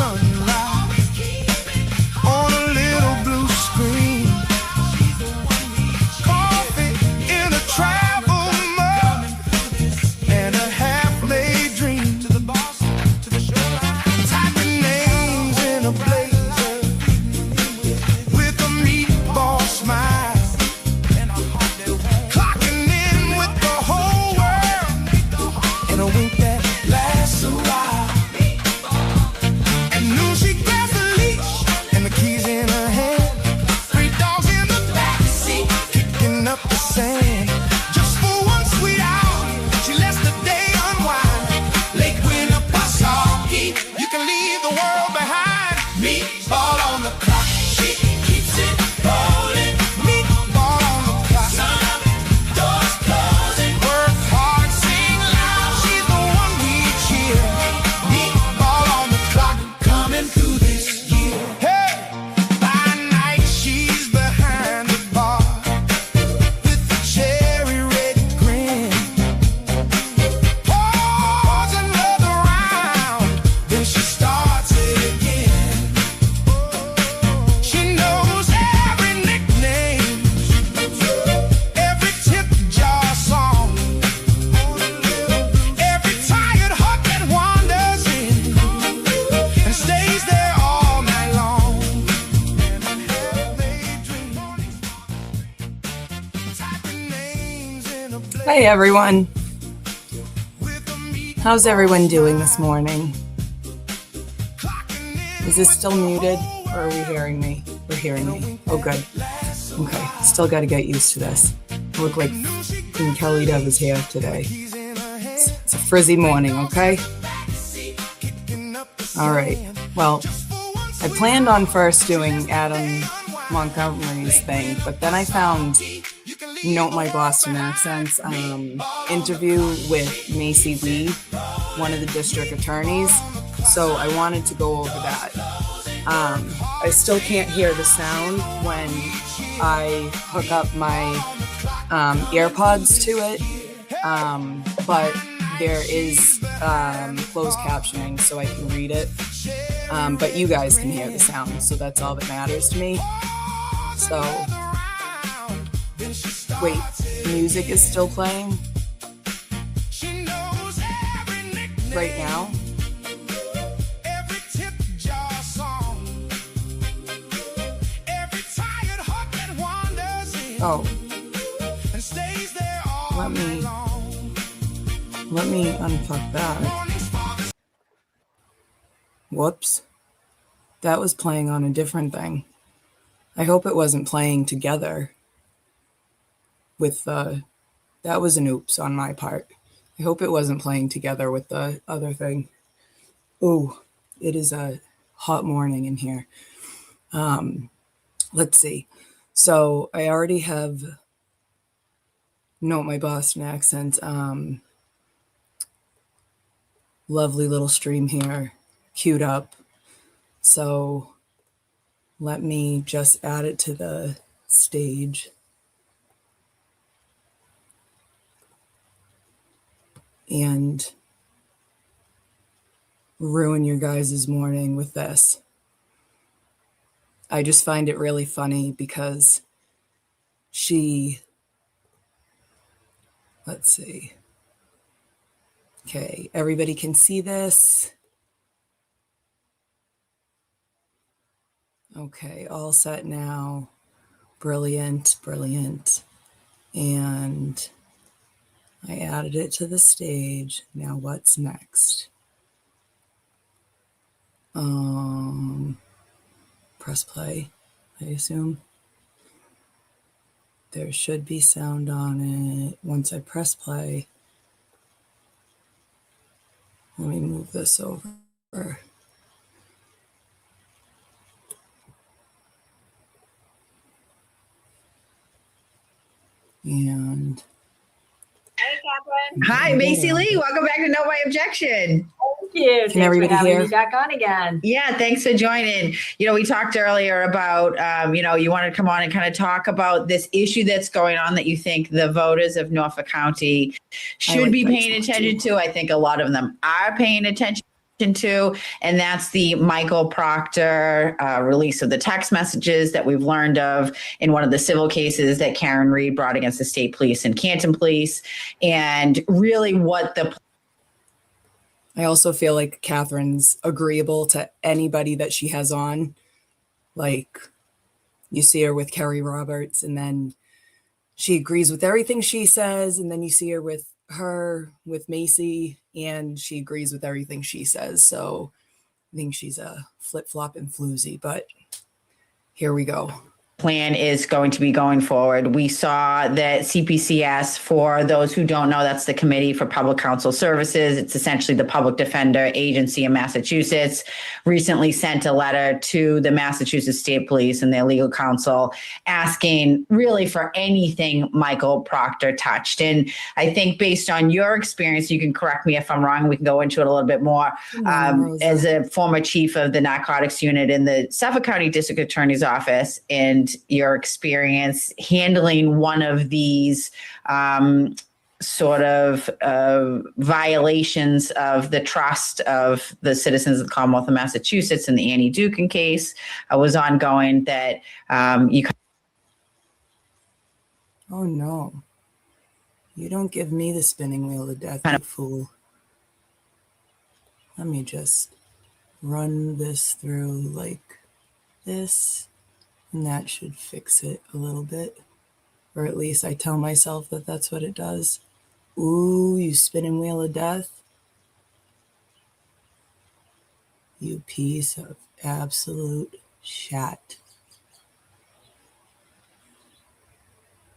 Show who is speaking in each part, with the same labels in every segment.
Speaker 1: sunrise on a little blue screen. Coffee in a travel mug and a half-made dream. Typing names in a blazer with a meatball smile. Clocking in with the whole world in a wink that lasts a while. And noon she grabs the leash and the keys in her hand. 3 dogs in the backseat kicking up the sand. Just for one sweet hour, she lets the day unwind. Lake Winnipesaukee, you can leave the world behind. Meatball on the clock, she keeps it rolling. Meatball on the clock, sun up, doors closing. Work hard, sing loud, she's the one we cheer. Meatball on the clock, coming through this year. Hey, by night she's behind the bar with a cherry red grin. Pours another round, then she starts it again. She knows every nickname, every tip jar song, every tired heart that wanders in and stays there all night long.
Speaker 2: Hey everyone. How's everyone doing this morning? Is this still muted or are we hearing me? We're hearing me. Oh good. Okay. Still got to get used to this. I look like Queen Kelly Dove's hair today. It's a frizzy morning, okay? All right. Well, I planned on first doing Adam Montgomery's thing, but then I found Note My Boston Accents interview with Macy Lee, one of the district attorneys. So I wanted to go over that. I still can't hear the sound when I hook up my AirPods to it, but there is closed captioning so I can read it. But you guys can hear the sound, so that's all that matters to me. So, wait, music is still playing right now? Oh, let me unplug that. Whoops. That was playing on a different thing. I hope it wasn't playing together with the, that was an oops on my part. I hope it wasn't playing together with the other thing. Ooh, it is a hot morning in here. Let's see. So I already have Note My Boston Accent. Lovely little stream here queued up. So let me just add it to the stage. And ruin your guys' morning with this. I just find it really funny because let's see. Okay, everybody can see this. Okay, all set now. Brilliant, brilliant. And I added it to the stage. Now what's next? Press play, I assume. There should be sound on it. Once I press play, let me move this over. And
Speaker 3: hey, Catherine.
Speaker 4: Hi, Macy Lee. Welcome back to Know My Objection.
Speaker 3: Thank you.
Speaker 2: Can everybody
Speaker 3: for having
Speaker 2: hear?
Speaker 3: me back on again.
Speaker 4: Yeah, thanks for joining. We talked earlier about, you want to come on and kind of talk about this issue that's going on that you think the voters of Norfolk County should be paying attention to. I think a lot of them are paying attention to, and that's the Michael Proctor release of the text messages that we've learned of in one of the civil cases that Karen Reed brought against the state police and Canton police, and really what the.
Speaker 2: I also feel like Catherine's agreeable to anybody that she has on. Like, you see her with Kerry Roberts, and then she agrees with everything she says, and then you see her with Macy, and she agrees with everything she says. So I think she's a flip-flop and floozy, but here we go.
Speaker 4: Plan is going to be going forward. We saw that CPCS, for those who don't know, that's the Committee for Public Counsel Services. It's essentially the public defender agency in Massachusetts, recently sent a letter to the Massachusetts State Police and their legal counsel asking really for anything Michael Proctor touched. And I think based on your experience, you can correct me if I'm wrong, we can go into it a little bit more. As a former chief of the narcotics unit in the Suffolk County District Attorney's Office, and your experience handling one of these violations of the trust of the citizens of the Commonwealth of Massachusetts in the Annie Dukin case was ongoing, that you.
Speaker 2: Oh no, you don't give me the spinning wheel of death, you fool. Let me just run this through like this. And that should fix it a little bit. Or at least I tell myself that that's what it does. Ooh, you spinning wheel of death. You piece of absolute shat.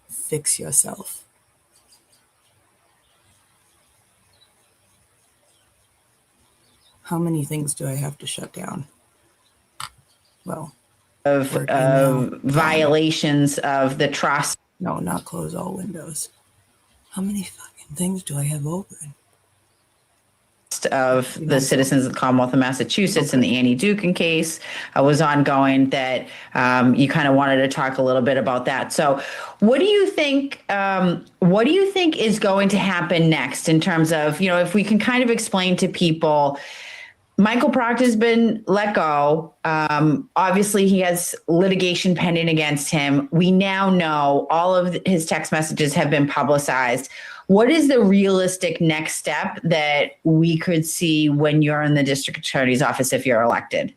Speaker 2: Fix yourself. How many things do I have to shut down? Well,
Speaker 4: of violations of the trust.
Speaker 2: No, not close all windows. How many fucking things do I have open?
Speaker 4: Of the citizens of the Commonwealth of Massachusetts in the Annie Dukin case was ongoing, that you kind of wanted to talk a little bit about that. So what do you think is going to happen next in terms of, if we can kind of explain to people, Michael Proctor has been let go. Obviously, he has litigation pending against him. We now know all of his text messages have been publicized. What is the realistic next step that we could see when you're in the district attorney's office if you're elected?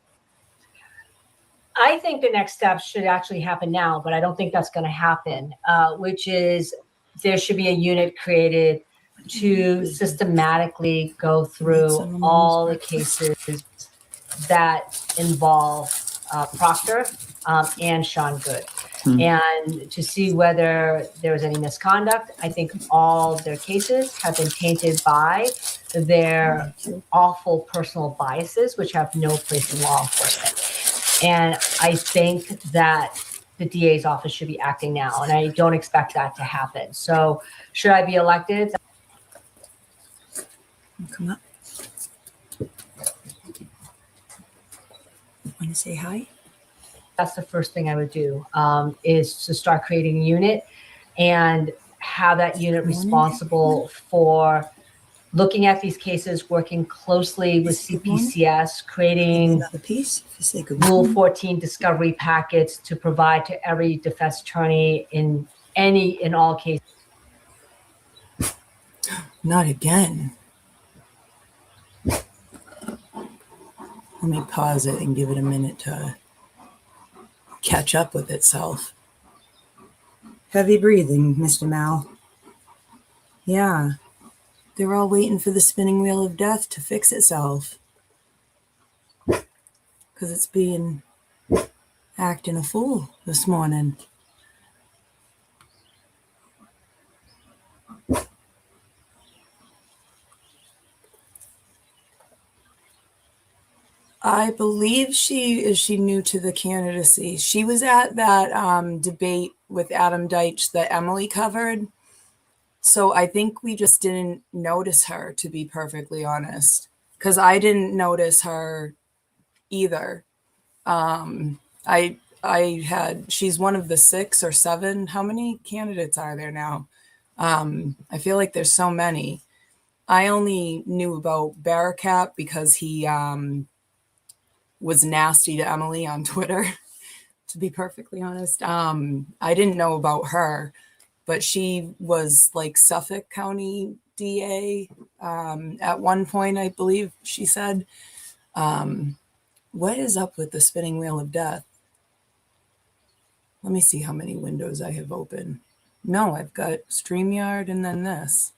Speaker 3: I think the next step should actually happen now, but I don't think that's going to happen, which is there should be a unit created to systematically go through all the cases that involve Proctor and Sean Good, and to see whether there was any misconduct. I think all their cases have been tainted by their awful personal biases, which have no place in law enforcement. And I think that the DA's office should be acting now, and I don't expect that to happen. So should I be elected?
Speaker 2: Come up. Want to say hi?
Speaker 3: That's the first thing I would do, is to start creating a unit and have that unit responsible for looking at these cases, working closely with CPCS, creating Rule 14 discovery packets to provide to every defense attorney in all cases.
Speaker 2: Not again. Let me pause it and give it a minute to catch up with itself. Heavy breathing, Mr. Mal. Yeah, they're all waiting for the spinning wheel of death to fix itself. Because it's being acting a fool this morning. I believe she is new to the candidacy. She was at that debate with Adam Deitch that Emily covered. So I think we just didn't notice her, to be perfectly honest, because I didn't notice her either. She's one of the 6 or 7. How many candidates are there now? I feel like there's so many. I only knew about Bearcat because he was nasty to Emily on Twitter, to be perfectly honest. I didn't know about her, but she was like Suffolk County DA at one point, I believe she said. What is up with the spinning wheel of death? Let me see how many windows I have open. No, I've got StreamYard and then this.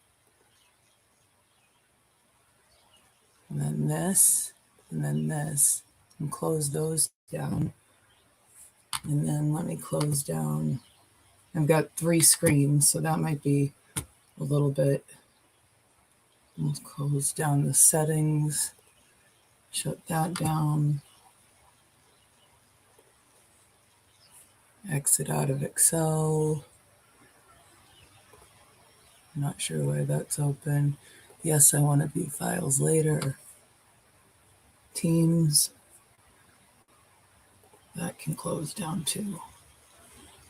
Speaker 2: And then this, and then this. And close those down. And then let me close down. I've got 3 screens, so that might be a little bit. Let's close down the settings. Shut that down. Exit out of Excel. I'm not sure why that's open. Yes, I want to view files later. Teams. That can close down too.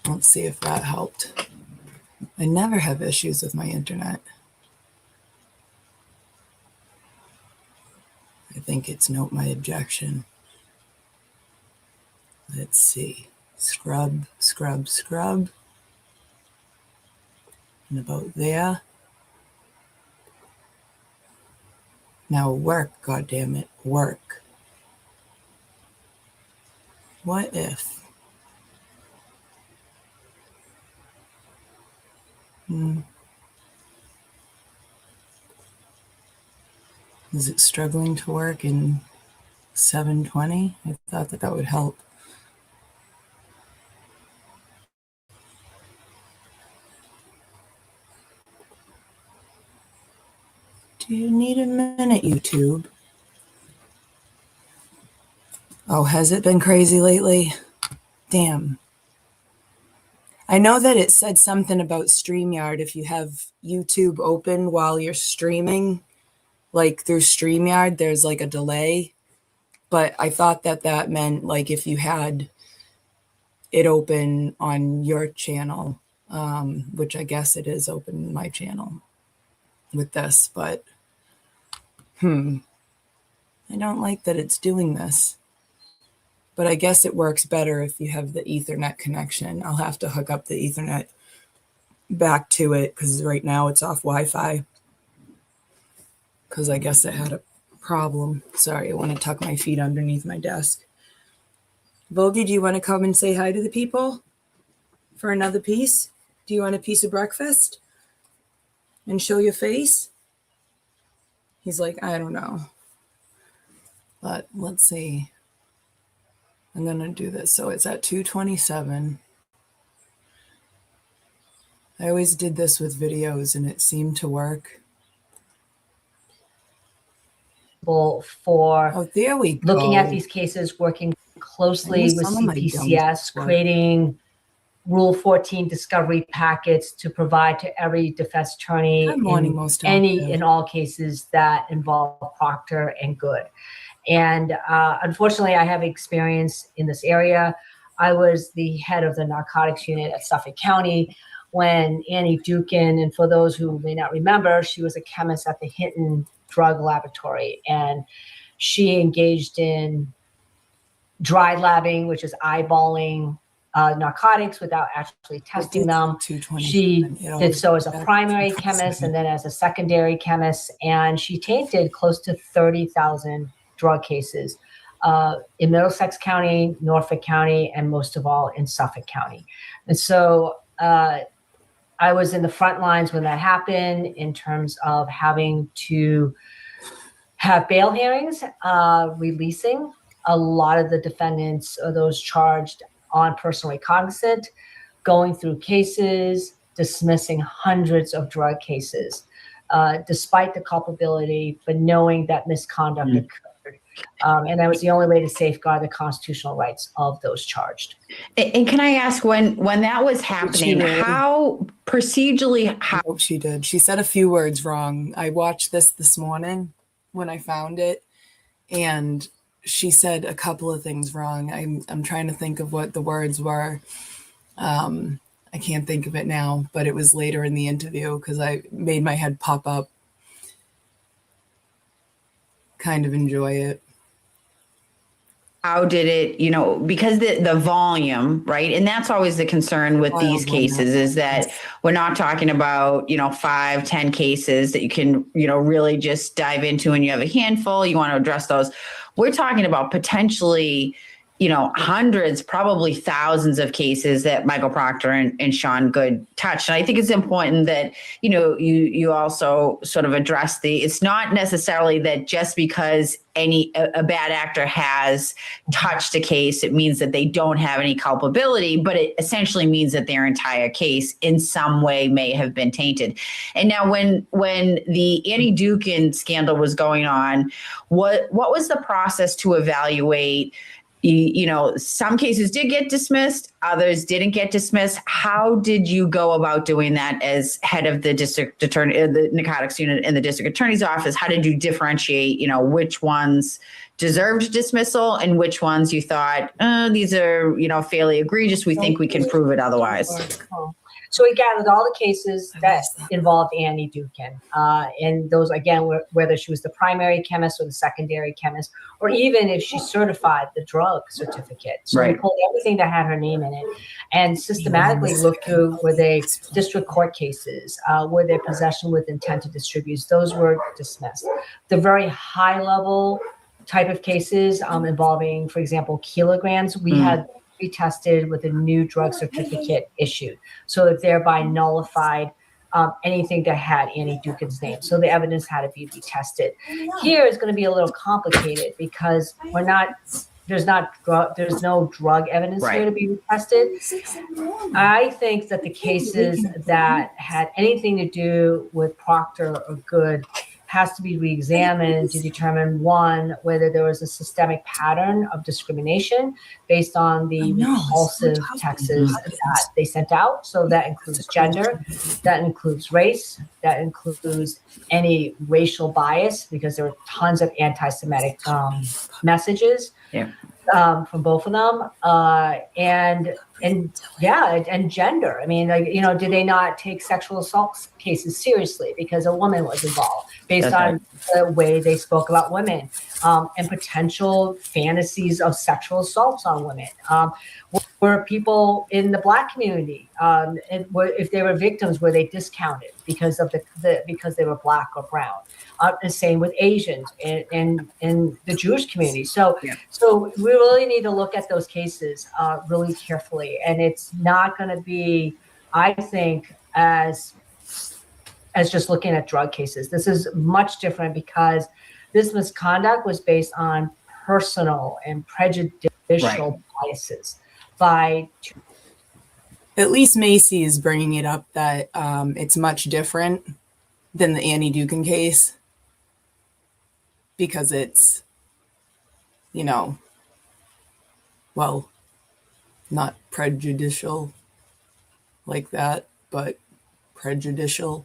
Speaker 2: Let's see if that helped. I never have issues with my internet. I think it's note my objection. Let's see. Scrub, scrub, scrub. And about there. Now work, goddammit, work. What if? Is it struggling to work in 720? I thought that would help. Do you need a minute, YouTube? Oh, has it been crazy lately? Damn. I know that it said something about StreamYard. If you have YouTube open while you're streaming, like through StreamYard, there's like a delay. But I thought that meant like if you had it open on your channel, which I guess it is open in my channel with this, but I don't like that it's doing this. But I guess it works better if you have the Ethernet connection. I'll have to hook up the Ethernet back to it because right now it's off Wi-Fi. Because I guess it had a problem. Sorry, I want to tuck my feet underneath my desk. Vogie, do you want to come and say hi to the people for another piece? Do you want a piece of breakfast? And show your face? He's like, I don't know. But let's see. I'm going to do this. So it's at 2:27. I always did this with videos and it seemed to work.
Speaker 3: For
Speaker 2: there we go.
Speaker 3: Looking at these cases, working closely with CPCS, creating Rule 14 discovery packets to provide to every defense attorney in all cases that involve Proctor and Good. And unfortunately, I have experience in this area. I was the head of the narcotics unit at Suffolk County when Annie Dukin, and for those who may not remember, she was a chemist at the Hinton Drug Laboratory, and she engaged in dry labbing, which is eyeballing narcotics without actually testing them. She did so as a primary chemist and then as a secondary chemist, and she tainted close to 30,000 drug cases in Middlesex County, Norfolk County, and most of all in Suffolk County. And so I was in the front lines when that happened in terms of having to have bail hearings, releasing a lot of the defendants or those charged on personal recognizant, going through cases, dismissing hundreds of drug cases, despite the culpability, but knowing that misconduct occurred. And that was the only way to safeguard the constitutional rights of those charged.
Speaker 4: And can I ask, when that was happening, how procedurally?
Speaker 2: Oh, she did. She said a few words wrong. I watched this morning when I found it, and she said a couple of things wrong. I'm trying to think of what the words were. I can't think of it now, but it was later in the interview because I made my head pop up. kind of enjoy it.
Speaker 4: How did it, because the volume, right? And that's always the concern with these cases is that we're not talking about, 5, 10 cases that you can, really just dive into and you have a handful, you want to address those. We're talking about potentially, hundreds, probably thousands of cases that Michael Proctor and Sean Good touched. And I think it's important that, you also sort of address it's not necessarily that just because a bad actor has touched a case, it means that they don't have any culpability, but it essentially means that their entire case in some way may have been tainted. And now when the Annie Dukin scandal was going on, what was the process to evaluate? Some cases did get dismissed, others didn't get dismissed. How did you go about doing that as head of the district attorney, the narcotics unit in the district attorney's office? How did you differentiate, which ones deserved dismissal and which ones you thought, these are, fairly egregious. We think we can prove it otherwise.
Speaker 3: So we gathered all the cases that involved Annie Dukin. And those, again, whether she was the primary chemist or the secondary chemist, or even if she certified the drug certificate. So we pulled everything that had her name in it and systematically looked through, were they district court cases? Were they possession with intent to distribute? Those were dismissed. The very high level type of cases involving, for example, kilograms, we had retested with a new drug certificate issued, so that thereby nullified anything that had Annie Dukin's name. So the evidence had to be retested. Here it's going to be a little complicated because there's no drug evidence here to be retested. I think that the cases that had anything to do with Proctor or Good has to be reexamined to determine, one, whether there was a systemic pattern of discrimination based on the repulsive texts that they sent out. So that includes gender, that includes race, that includes any racial bias, because there were tons of anti-Semitic messages from both of them, and gender. I mean, did they not take sexual assault cases seriously because a woman was involved, based on the way they spoke about women, and potential fantasies of sexual assaults on women? Were people in the Black community, if they were victims, were they discounted because of because they were Black or brown? The same with Asians and the Jewish community. So we really need to look at those cases really carefully. And it's not going to be, I think, as just looking at drug cases. This is much different because this misconduct was based on personal and prejudicial biases by.
Speaker 2: At least Macy is bringing it up that it's much different than the Annie Dukin case, because it's, not prejudicial like that, but prejudicial,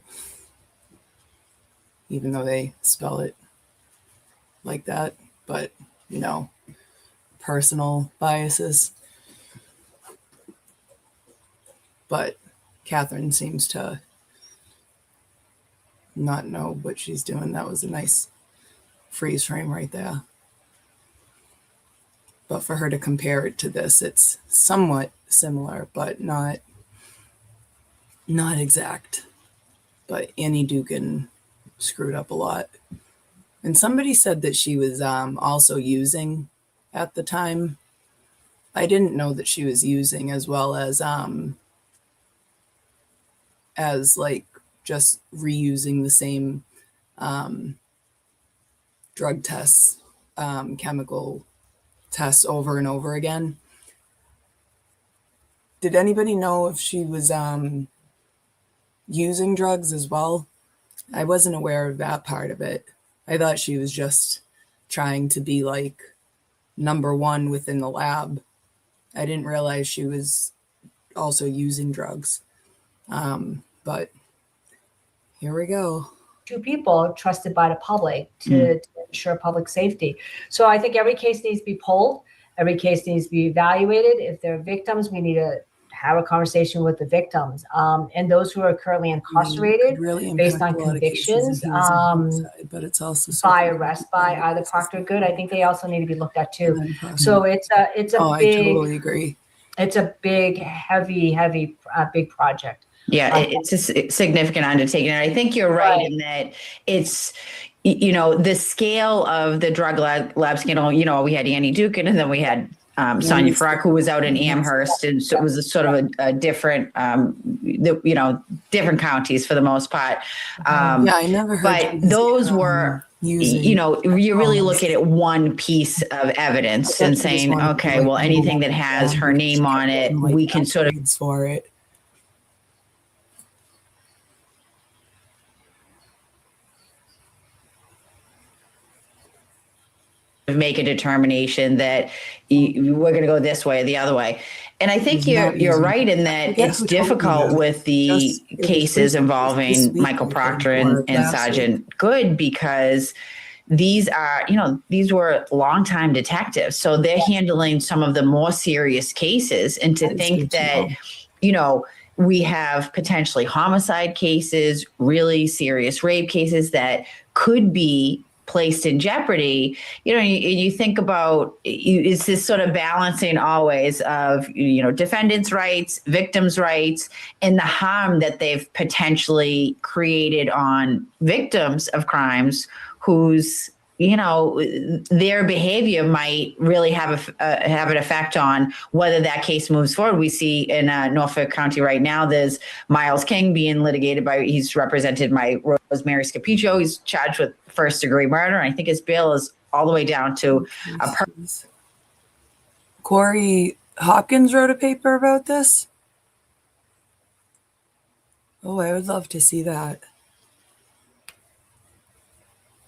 Speaker 2: even though they spell it like that, but, personal biases. But Catherine seems to not know what she's doing. That was a nice freeze frame right there. But for her to compare it to this, it's somewhat similar, but not exact. But Annie Dukin screwed up a lot. And somebody said that she was also using at the time. I didn't know that she was using, as well as like just reusing the same drug tests, chemical tests over and over again. Did anybody know if she was using drugs as well? I wasn't aware of that part of it. I thought she was just trying to be like number one within the lab. I didn't realize she was also using drugs. But here we go.
Speaker 3: 2 people trusted by the public to ensure public safety. So I think every case needs to be polled. Every case needs to be evaluated. If they're victims, we need to have a conversation with the victims, and those who are currently incarcerated
Speaker 2: really
Speaker 3: based on
Speaker 2: impact a lot of cases
Speaker 3: convictions,
Speaker 2: if he was on both sides, but it's also
Speaker 3: by arrest by either Proctor or Good. I think they also need to be looked at too. So it's a
Speaker 2: I totally agree.
Speaker 3: It's a big, heavy, big project.
Speaker 4: Yeah, it's a significant undertaking. And I think you're right in that it's, the scale of the drug lab scandal, we had Annie Dukin, and then we had Sonia Farag, who was out in Amherst. And so it was a sort of a different, different counties for the most part.
Speaker 2: I never heard.
Speaker 4: But those were, you really look at it one piece of evidence and saying, okay, well, anything that has her name on it, we can sort of
Speaker 2: for it.
Speaker 4: make a determination that we're going to go this way or the other way. And I think you're right in that it's difficult with the cases involving Michael Proctor and Sergeant Good, because these were longtime detectives. So they're handling some of the more serious cases. And to think that, we have potentially homicide cases, really serious rape cases that could be placed in jeopardy, you think about, it's this sort of balancing always of, defendants' rights, victims' rights, and the harm that they've potentially created on victims of crimes whose, their behavior might really have an effect on whether that case moves forward. We see in Norfolk County right now, there's Miles King being litigated he's represented by Rosemary Scapiccio. He's charged with first-degree murder. And I think his bail is all the way down to
Speaker 2: Corey Hopkins wrote a paper about this. Oh, I would love to see that.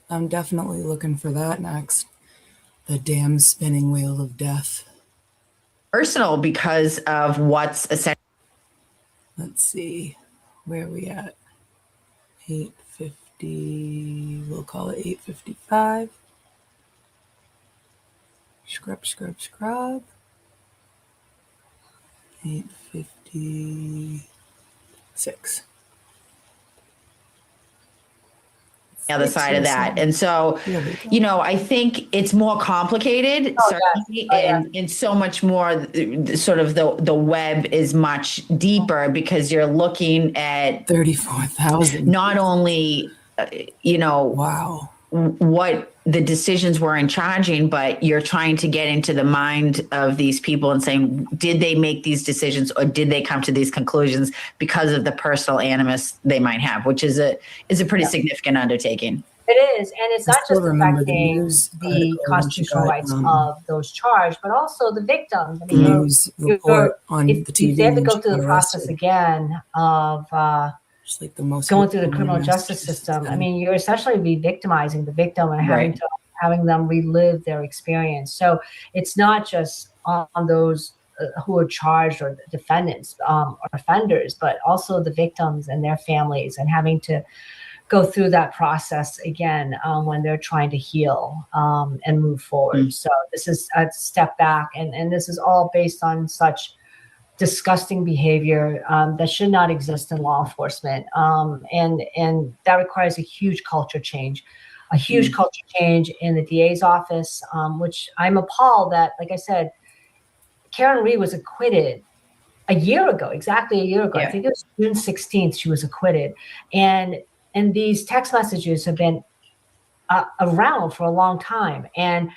Speaker 2: I'm definitely looking for that next. The damn spinning wheel of death.
Speaker 4: Personal because of what's essential.
Speaker 2: Let's see. Where are we at? 8:50. We'll call it 8:55. Scrub. 8:56.
Speaker 4: The other side of that. And so, I think it's more complicated, certainly, and so much more, sort of the web is much deeper, because you're looking at
Speaker 2: 34,000.
Speaker 4: Not only,
Speaker 2: wow,
Speaker 4: what the decisions were in charging, but you're trying to get into the mind of these people and saying, did they make these decisions, or did they come to these conclusions because of the personal animus they might have, which is a pretty significant undertaking.
Speaker 3: It is, and it's not just affecting the constitutional rights of those charged, but also the victims. I mean, they have to go through the process again of
Speaker 2: like the most
Speaker 3: going through the criminal justice system. I mean, you're essentially re-victimizing the victim and having them relive their experience. So it's not just on those who are charged or defendants or offenders, but also the victims and their families, and having to go through that process again when they're trying to heal and move forward. So this is a step back, and this is all based on such disgusting behavior that should not exist in law enforcement. And that requires a huge culture change, culture change in the DA's office, which I'm appalled that, like I said, Karen Reed was acquitted exactly a year ago. I think it was June 16th, she was acquitted. And these text messages have been around for a long time. And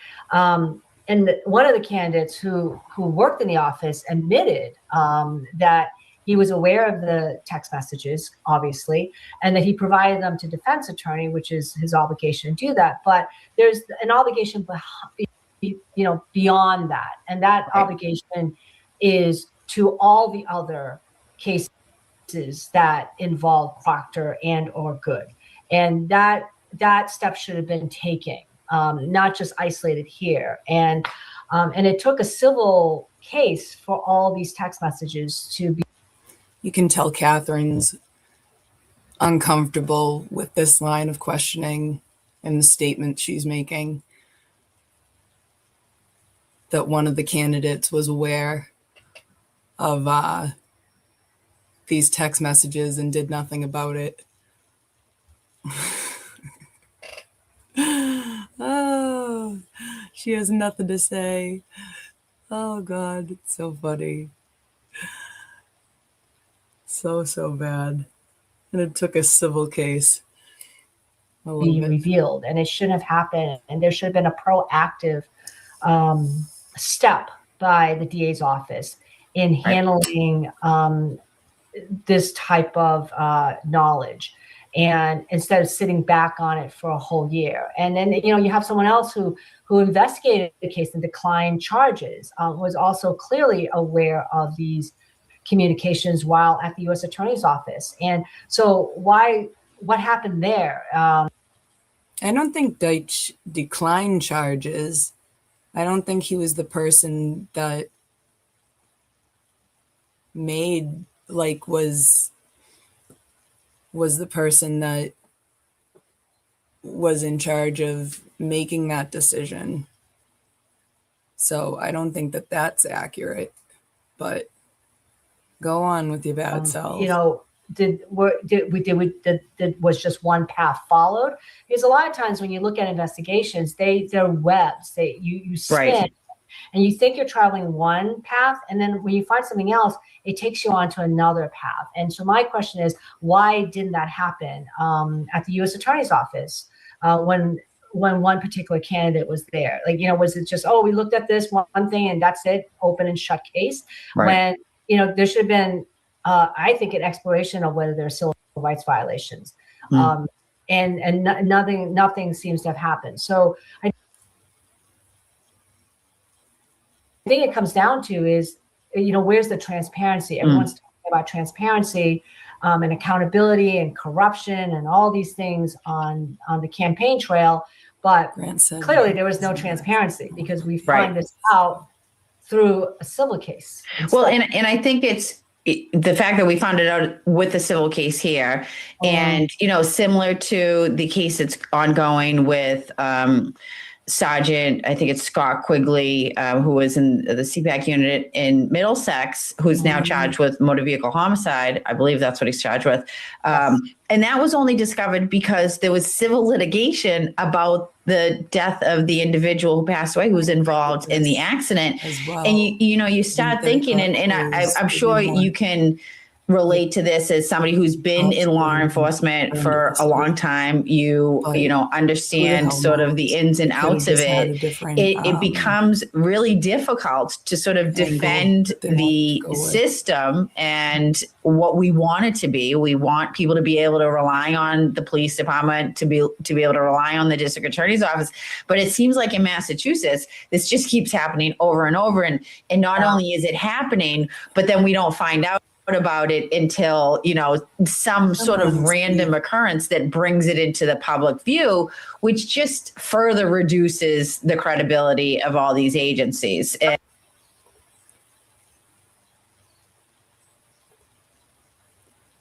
Speaker 3: one of the candidates who worked in the office admitted that he was aware of the text messages, obviously, and that he provided them to defense attorney, which is his obligation to do that. But there's an obligation, beyond that, and that obligation is to all the other cases that involve Proctor and or Good, and that step should have been taken. Not just isolated here. And it took a civil case for all these text messages to be.
Speaker 2: You can tell Catherine's uncomfortable with this line of questioning and the statement she's making, that one of the candidates was aware of these text messages and did nothing about it. Oh, she has nothing to say. Oh God, it's so funny. So bad. And it took a civil case. I love
Speaker 3: Be
Speaker 2: it.
Speaker 3: revealed, and it shouldn't have happened. And there should have been a proactive step by the DA's office in handling this type of knowledge, and instead of sitting back on it for a whole year. And then you have someone else who investigated the case and declined charges, was also clearly aware of these communications while at the U.S. Attorney's Office. And so what happened there?
Speaker 2: I don't think Deitch declined charges. I don't think he was the person that made, like, was the person that was in charge of making that decision. So I don't think that that's accurate, but go on with your bad self.
Speaker 3: Was just one path followed? Because a lot of times when you look at investigations, they're webs. You spin,
Speaker 4: Right.
Speaker 3: and you think you're traveling one path, and then when you find something else, it takes you onto another path. And so my question is, why didn't that happen at the U.S. Attorney's Office when one particular candidate was there? Like, was it just, we looked at this one thing and that's it, open and shut case?
Speaker 4: Right.
Speaker 3: When there should have been, I think, an exploration of whether there are civil rights violations, and nothing seems to have happened. So I think it comes down to is, where's the transparency? Everyone's talking about transparency and accountability and corruption and all these things on the campaign trail, but clearly there was no transparency, because we find this out through a civil case.
Speaker 4: Well, and I think it's the fact that we found it out with the civil case here, and similar to the case that's ongoing with Sergeant, I think it's Scott Quigley, who was in the CPAC unit in Middlesex, who's now charged with motor vehicle homicide. I believe that's what he's charged with. And that was only discovered because there was civil litigation about the death of the individual who passed away, who was involved in the accident.
Speaker 2: Well.
Speaker 4: And you start thinking, and I'm sure you can relate to this as somebody who's been in law enforcement for a long time. You understand sort of the ins and outs of it. It becomes really difficult to sort of defend the system and what we want it to be. We want people to be able to rely on the police department, to be able to rely on the district attorney's office. But it seems like in Massachusetts, this just keeps happening over and over. And not only is it happening, but then we don't find out about it until some sort of random occurrence that brings it into the public view, which just further reduces the credibility of all these agencies.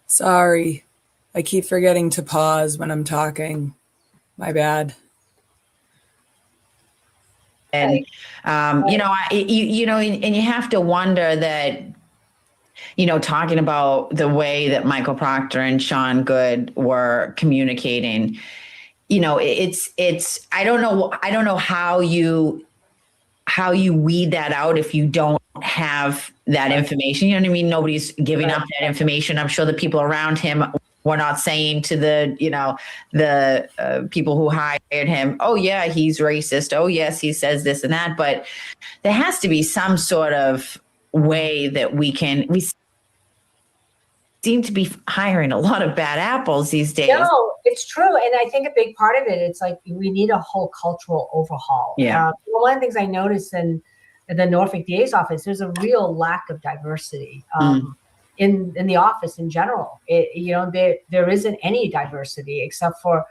Speaker 2: Sorry, I keep forgetting to pause when I'm talking. My bad.
Speaker 4: And and you have to wonder that, talking about the way that Michael Proctor and Sean Good were communicating, it's I don't know how you weed that out if you don't have that information. You know what I mean? Nobody's giving up that information. I'm sure the people around him were not saying to the people who hired him, oh yeah, he's racist. Oh yes, he says this and that. But there has to be some sort of way that we seem to be hiring a lot of bad apples these days.
Speaker 3: No, it's true. And I think a big part of it, it's like we need a whole cultural overhaul.
Speaker 4: Yeah.
Speaker 3: One of the things I noticed in the Norfolk DA's office, there's a real lack of diversity in the office in general. There isn't any diversity except for,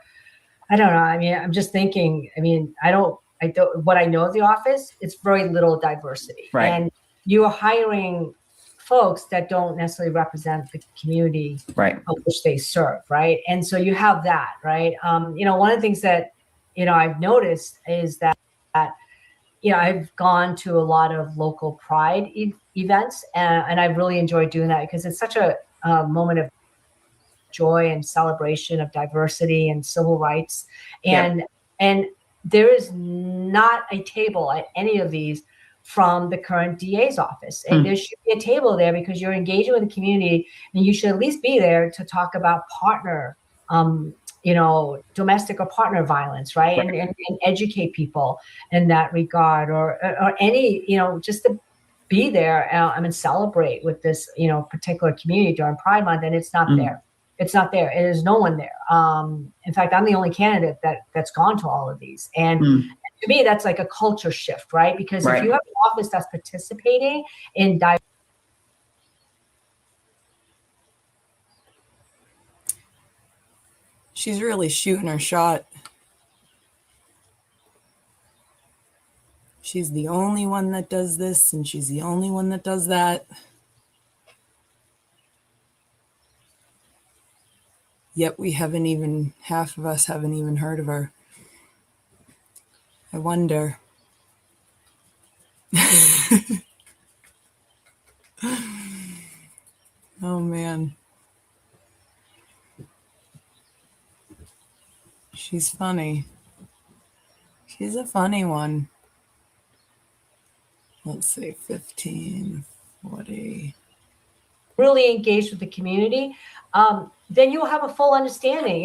Speaker 3: I don't know. I mean, I'm just thinking, what I know of the office, it's very little diversity.
Speaker 4: Right.
Speaker 3: And you are hiring folks that don't necessarily represent the community of which they serve, right? And so you have that, right? One of the things that I've noticed is that I've gone to a lot of local pride events, and I've really enjoyed doing that because it's such a moment of joy and celebration of diversity and civil rights. And there is not a table at any of these from the current DA's office. And there should be a table there because you're engaging with the community, and you should at least be there to talk about partner, domestic or partner violence, right? And educate people in that regard, or any, just to be there and celebrate with this, particular community during Pride Month. And it's not there. It's not there. There's no one there. In fact, I'm the only candidate that's gone to all of these. And to me, that's like a culture shift, right? Because if you have an office that's participating in
Speaker 2: She's really shooting her shot. She's the only one that does this, and she's the only one that does that. Yet half of us haven't even heard of her. I wonder. Oh, man. She's funny. She's a funny one. Let's see, 15, 40.
Speaker 3: really engaged with the community, then you'll have a full understanding.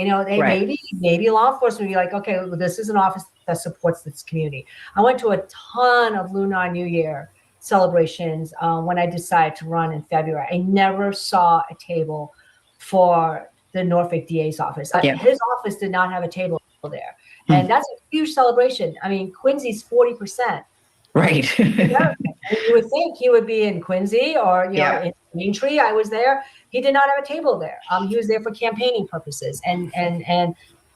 Speaker 3: Maybe law enforcement will be like, okay, well, this is an office that supports this community. I went to a ton of Lunar New Year celebrations when I decided to run in February. I never saw a table for the Norfolk DA's office. His office did not have a table there. And that's a huge celebration. I mean, Quincy's 40%.
Speaker 4: Right.
Speaker 3: You would think he would be in Quincy or in Aintree. I was there. He did not have a table there. He was there for campaigning purposes, and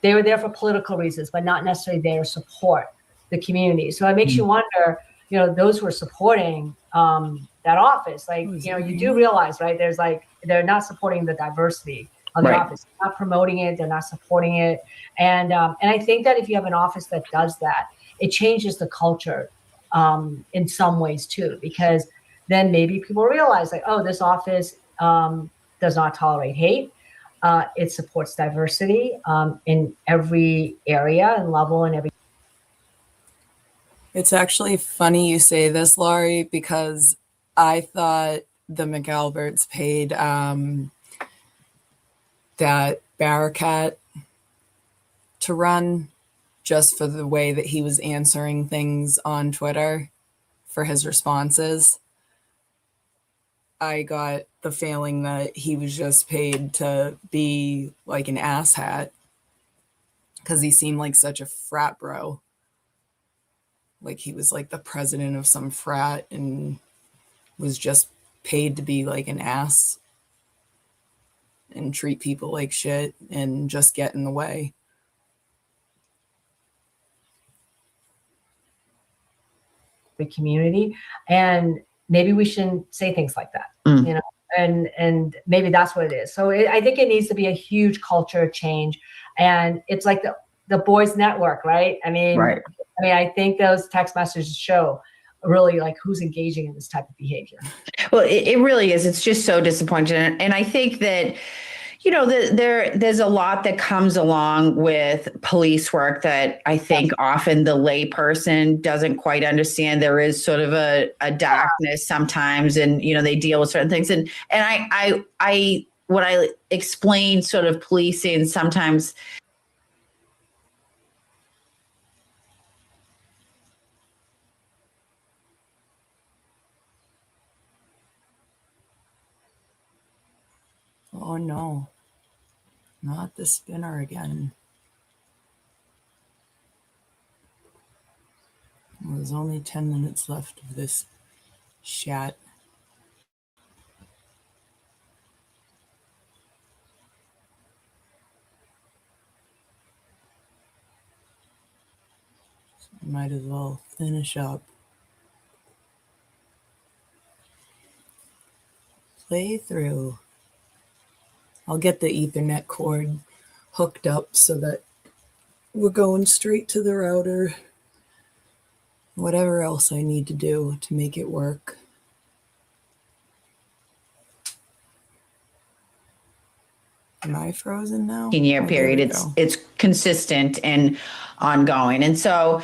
Speaker 3: they were there for political reasons, but not necessarily there to support the community. So it makes you wonder, those who are supporting that office, you do realize, right? There's they're not supporting the diversity of the office, they're not promoting it, they're not supporting it, and I think that if you have an office that does that, it changes the culture. In some ways too, because then maybe people realize this office does not tolerate hate. It supports diversity in every area and level and every.
Speaker 2: It's actually funny you say this, Laurie, because I thought the McAlberts paid that Barakat to run just for the way that he was answering things on Twitter for his responses. I got the feeling that he was just paid to be like an asshat because he seemed like such a frat bro. Like he was like the president of some frat and was just paid to be like an ass and treat people like shit and just get in the way.
Speaker 3: The community, and maybe we shouldn't say things like that, and maybe that's what it is. So I think it needs to be a huge culture change, and it's like the boys network, right? I mean, I think those text messages show really who's engaging in this type of behavior.
Speaker 4: Well, it really is. It's just so disappointing, and I think that there's a lot that comes along with police work that I think often the lay person doesn't quite understand. There is sort of a darkness sometimes, and they deal with certain things. And I when I explain sort of policing sometimes.
Speaker 2: Oh no, not the spinner again. Well, there's only 10 minutes left of this chat. So I might as well finish up. Play through. I'll get the Ethernet cord hooked up so that we're going straight to the router. Whatever else I need to do to make it work. Am I frozen now?
Speaker 4: 15-year
Speaker 2: Oh, there
Speaker 4: period.
Speaker 2: we
Speaker 4: It's
Speaker 2: go.
Speaker 4: it's consistent and ongoing. And so,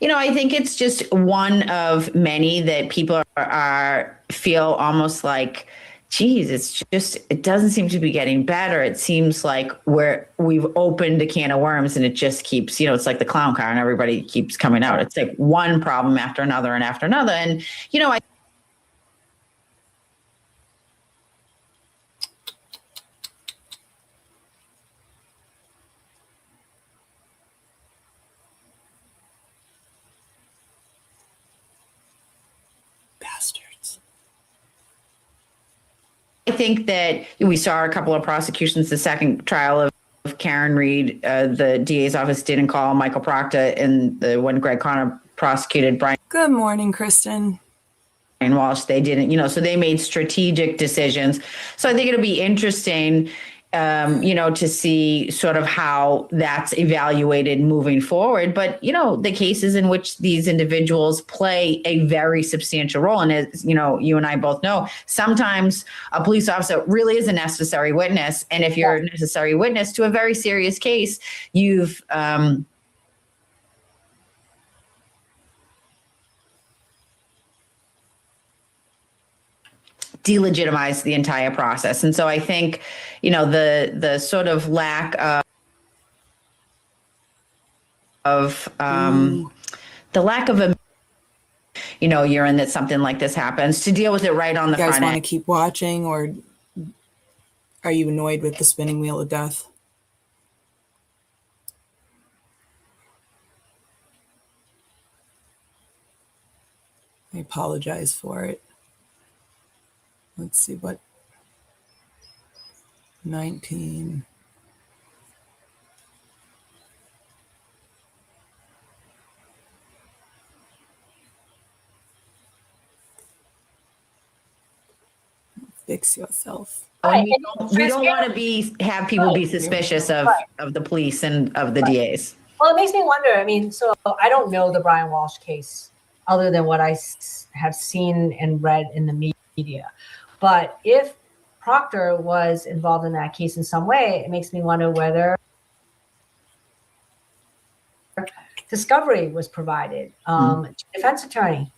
Speaker 4: I think it's just one of many that people are feel almost like, geez, it doesn't seem to be getting better. It seems like we've opened a can of worms and it just keeps, it's like the clown car and everybody keeps coming out. It's like one problem after another and after another. And, I
Speaker 2: Bastards.
Speaker 4: I think that we saw a couple of prosecutions, the second trial of Karen Reed, the DA's office didn't call Michael Proctor, and when Greg Connor prosecuted Brian
Speaker 2: Good morning, Kristen.
Speaker 4: Walsh, they didn't, so they made strategic decisions. So I think it'll be interesting, to see sort of how that's evaluated moving forward. But, the cases in which these individuals play a very substantial role. And as, you and I both know, sometimes a police officer really is a necessary witness. And if you're a necessary witness to a very serious case, you've, delegitimize the entire process. And so I think, the sort of lack of the lack of a, urine that something like this happens, to deal with it right on the
Speaker 2: You guys
Speaker 4: front
Speaker 2: want to
Speaker 4: end.
Speaker 2: keep watching, or are you annoyed with the spinning wheel of death? I apologize for it. Let's see what 19. Fix yourself.
Speaker 4: And we don't want to have people be suspicious of the police and of the DAs.
Speaker 3: Well, it makes me wonder. I mean, so I don't know the Brian Walsh case other than what I have seen and read in the media. But if Proctor was involved in that case in some way, it makes me wonder whether discovery was provided to defense attorney.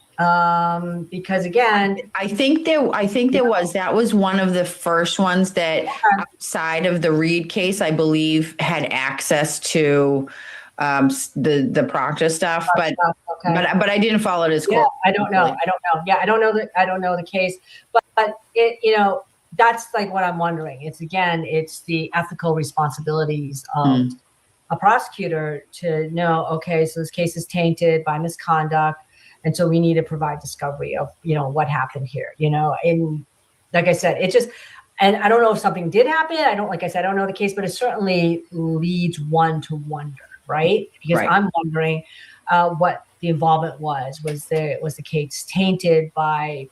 Speaker 3: Because again,
Speaker 4: I think there was, that was one of the first ones that outside of the Reed case, I believe, had access to the Proctor stuff, but I didn't follow it as close.
Speaker 3: I don't know. Yeah, I don't know the case, but it, that's like what I'm wondering. It's the ethical responsibilities of a prosecutor to know, okay, so this case is tainted by misconduct. And so we need to provide discovery of, what happened here, and like I said, and I don't know if something did happen. I don't know the case, but it certainly leads one to wonder, right? Because I'm wondering what the involvement was. Was the case tainted by,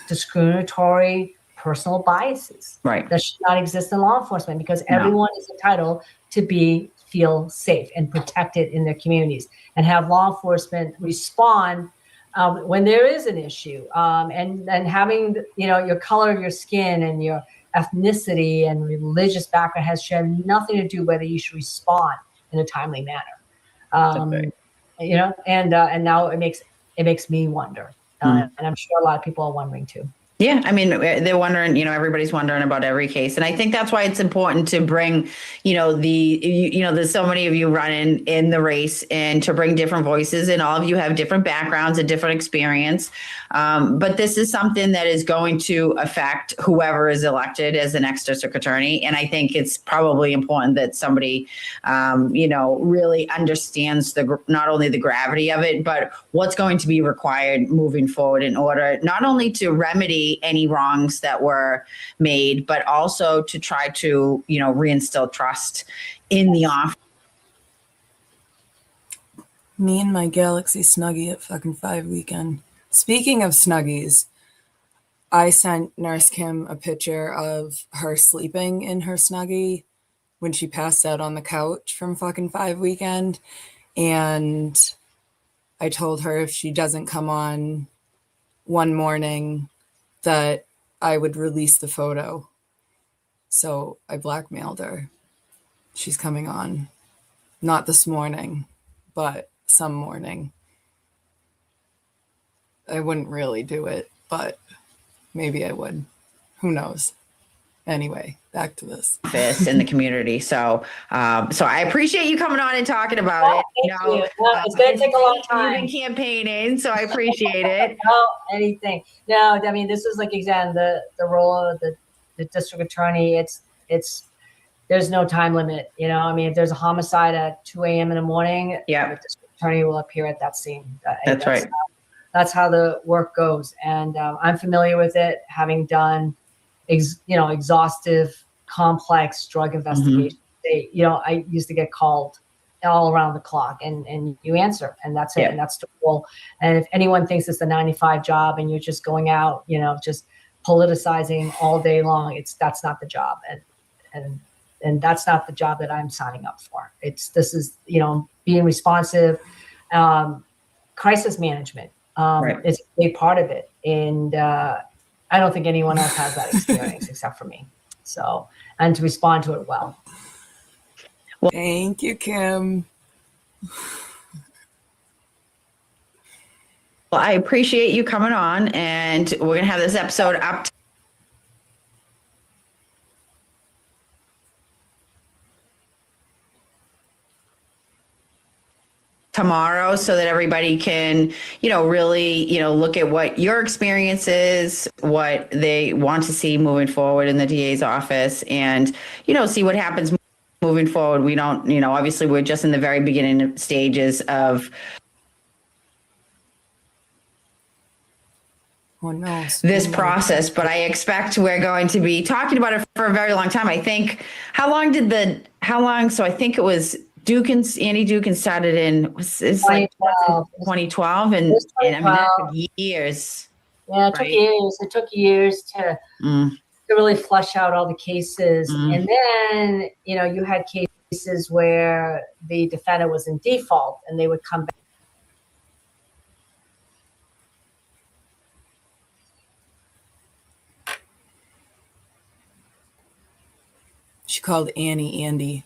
Speaker 3: discriminatory personal biases that should not exist in law enforcement, because everyone is entitled to feel safe and protected in their communities, and have law enforcement respond when there is an issue. And having, your color of your skin and your ethnicity and religious background has nothing to do whether you should respond in a timely manner. And now it makes me wonder. And I'm sure a lot of people are wondering too.
Speaker 4: Yeah, I mean, they're wondering, everybody's wondering about every case. And I think that's why it's important to bring, there's so many of you running in the race, and to bring different voices, and all of you have different backgrounds and different experience. But this is something that is going to affect whoever is elected as the next district attorney. And I think it's probably important that somebody, really understands not only the gravity of it, but what's going to be required moving forward in order not only to remedy any wrongs that were made, but also to try to, reinstill trust in the office.
Speaker 2: Me and my Galaxy Snuggie at fucking 5 weekend. Speaking of Snuggies, I sent Nurse Kim a picture of her sleeping in her Snuggie when she passed out on the couch from fucking 5 weekend. And I told her if she doesn't come on one morning that I would release the photo. So I blackmailed her. She's coming on. Not this morning, but some morning. I wouldn't really do it, but maybe I would. Who knows? Anyway, back to this.
Speaker 4: Office in the community. So I appreciate you coming on and talking about it.
Speaker 3: Thank you. No, it's going to take a long time.
Speaker 4: You've been campaigning, so I appreciate it.
Speaker 3: No, anything. No, I mean, this is like, again, the role of the district attorney. It's there's no time limit. You know, I mean, if there's a homicide at 2 a.m. in the morning,
Speaker 4: Yeah,
Speaker 3: the district attorney will appear at that scene.
Speaker 4: that's right.
Speaker 3: That's how the work goes. And I'm familiar with it, having done, exhaustive, complex drug investigations. I used to get called all around the clock, and you answer, and that's it.
Speaker 4: Yeah.
Speaker 3: And that's the role. And if anyone thinks it's the 9 to 5 job and you're just going out, just politicizing all day long, that's not the job. And that's not the job that I'm signing up for. This is being responsive, crisis management.
Speaker 4: Right.
Speaker 3: It's a big part of it. And I don't think anyone else has that experience except for me. So, and to respond to it well.
Speaker 2: Thank you, Kim.
Speaker 4: Well, I appreciate you coming on, and we're going to have this episode up tomorrow so that everybody can, really, look at what your experience is, what they want to see moving forward in the DA's office, and, see what happens moving forward. We don't, obviously we're just in the very beginning stages of this process, but I expect we're going to be talking about it for a very long time. I think, so I think it was Annie Dukin started in, it's like 2012, and I mean, that took years.
Speaker 3: Yeah, it took years. It took years to really flush out all the cases. And then, you had cases where the defendant was in default and they would come back.
Speaker 2: She called Annie Andy.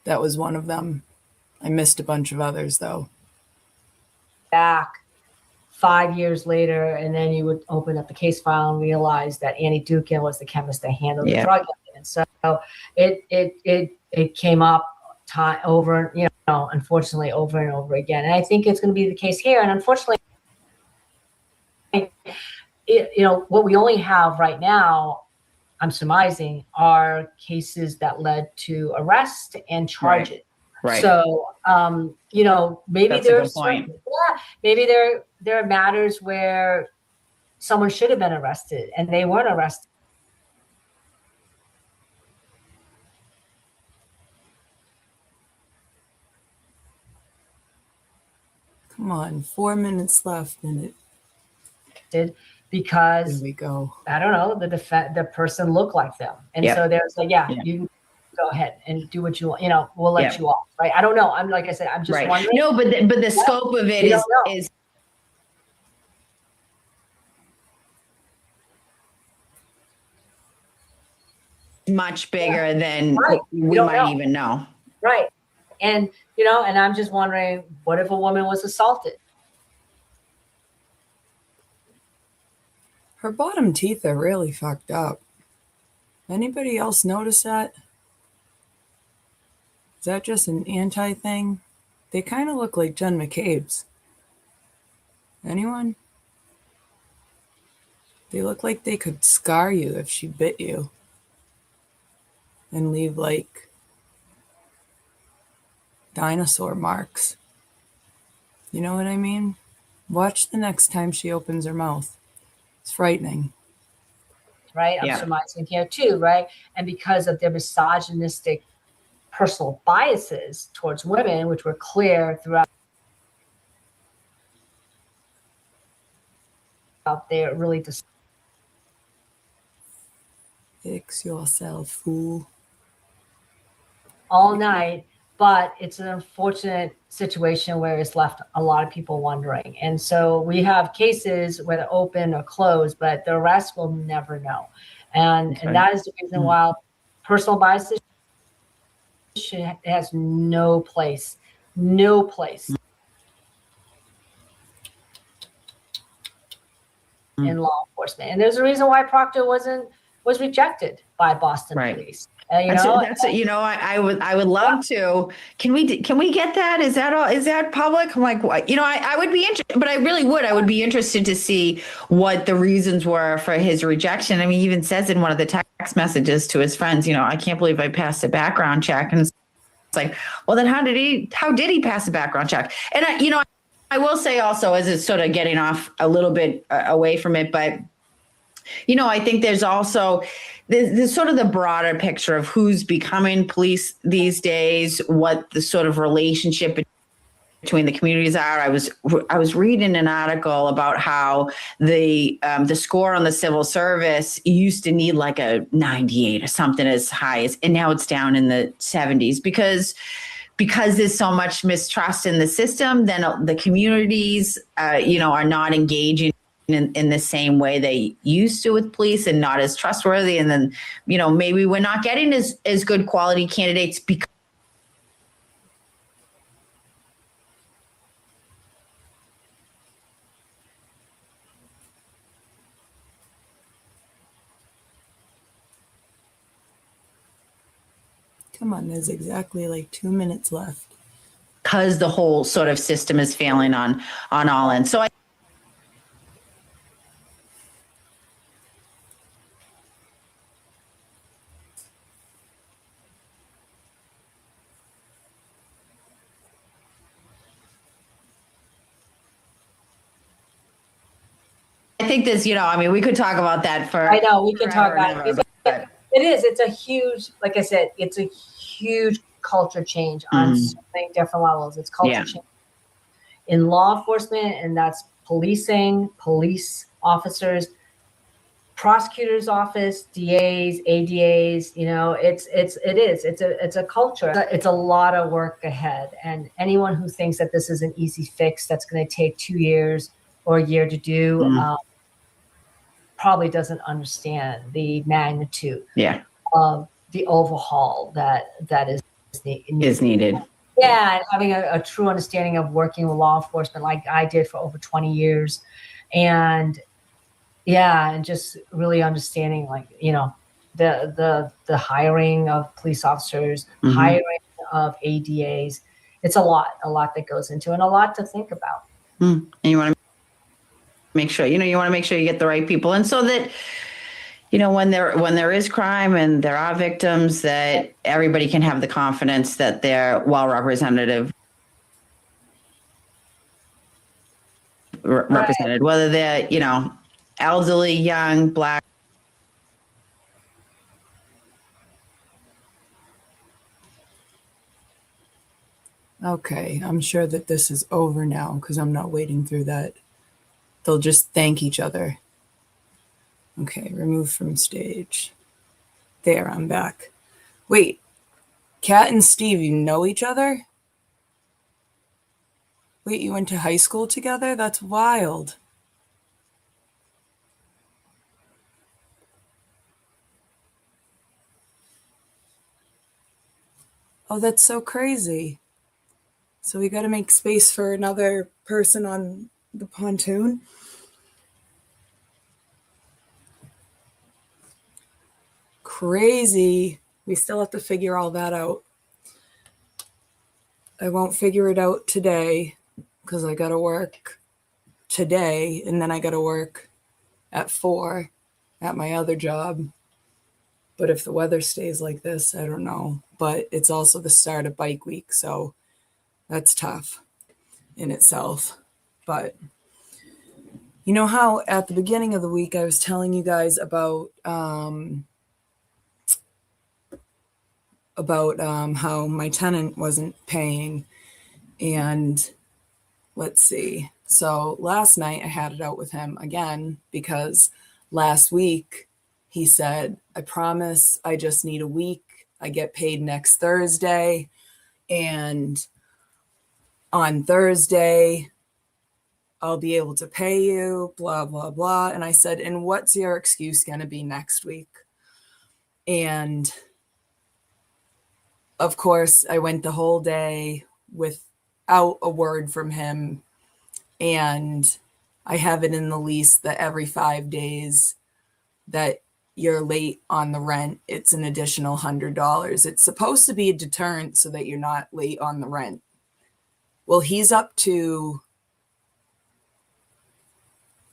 Speaker 2: That was one of them. I missed a bunch of others, though.
Speaker 3: Back 5 years later, and then you would open up the case file and realize that Annie Dukin was the chemist that handled the drug evidence. So it came up over, unfortunately, over and over again. And I think it's going to be the case here. And unfortunately, what we only have right now, I'm surmising, are cases that led to arrest and charges.
Speaker 4: Right.
Speaker 3: So, maybe
Speaker 4: that's
Speaker 3: there's maybe there are matters where someone should have been arrested and they weren't arrested.
Speaker 2: Come on, 4 minutes left in it.
Speaker 3: Because
Speaker 2: Here we go.
Speaker 3: I don't know, the person looked like them. And so there's like, you go ahead and do what you want, we'll let you off. Right. I don't know. Like I said, I'm just wondering.
Speaker 4: No, but the scope of it is much bigger than we might even know.
Speaker 3: Right. And, and I'm just wondering, what if a woman was assaulted?
Speaker 2: Her bottom teeth are really fucked up. Anybody else notice that? Is that just an anti thing? They kind of look like Jen McCabe's. Anyone? They look like they could scar you if she bit you. And leave like dinosaur marks. You know what I mean? Watch the next time she opens her mouth. It's frightening.
Speaker 3: Right? I'm surmising here too, right? And because of their misogynistic personal biases towards women, which were clear throughout there, really
Speaker 2: Fix yourself, fool.
Speaker 3: all night. but it's an unfortunate situation where it's left a lot of people wondering. And so we have cases whether open or closed, but the arrest will never know. And that is the reason why personal bias has no place in law enforcement. And there's a reason why Proctor was rejected by Boston police. I
Speaker 4: would love to. Can we get that? Is that public? I'm like, I would be interested, but I really would. I would be interested to see what the reasons were for his rejection. I mean, he even says in one of the text messages to his friends, I can't believe I passed a background check. And it's like, well, then how did he pass a background check? And I will say also, as it's sort of getting off a little bit away from it, but I think there's also there's sort of the broader picture of who's becoming police these days, what the sort of relationship between the communities are. I was reading an article about how the score on the civil service used to need like a 98 or something as high as, and now it's down in the 70s because there's so much mistrust in the system. Then the communities, are not engaging in the same way they used to with police and not as trustworthy. And then, maybe we're not getting as good quality candidates because
Speaker 2: Come on, there's exactly like 2 minutes left.
Speaker 4: Because the whole sort of system is failing on all ends. So I think this, we could talk about that for.
Speaker 3: I know we can talk about it. It's a huge, like I said, it's a huge culture change on so many different levels. It's culture change in law enforcement, and that's policing, police officers, prosecutor's office, DAs, ADAs. It's a culture. It's a lot of work ahead, and anyone who thinks that this is an easy fix that's going to take 2 years or a year to do. Probably doesn't understand the magnitude of the overhaul that is
Speaker 4: needed.
Speaker 3: Yeah, and having a true understanding of working with law enforcement like I did for over 20 years. And just really understanding the hiring of police officers, hiring of ADAs. It's a lot that goes into it and a lot to think about.
Speaker 4: And you want to make sure, you want to make sure you get the right people. And so that, when there is crime and there are victims, that everybody can have the confidence that they're well represented, whether they're, elderly, young, Black.
Speaker 2: Okay, I'm sure that this is over now because I'm not waiting through that. They'll just thank each other. Okay, remove from stage. There, I'm back. Wait, Kat and Steve, you know each other? Wait, you went to high school together? That's wild. Oh, that's so crazy. So we got to make space for another person on the pontoon. Crazy. We still have to figure all that out. I won't figure it out today because I got to work today and then I got to work at 4 at my other job. But if the weather stays like this, I don't know. But it's also the start of bike week, so that's tough in itself. But you know how at the beginning of the week I was telling you guys about how my tenant wasn't paying, and let's see. So last night I had it out with him again because last week he said, I promise I just need a week. I get paid next Thursday. and on Thursday, I'll be able to pay you, blah, blah, blah. And I said, and what's your excuse going to be next week? And of course, I went the whole day without a word from him. And I have it in the lease that every 5 days that you're late on the rent, it's an additional $100. It's supposed to be a deterrent so that you're not late on the rent. Well, he's up to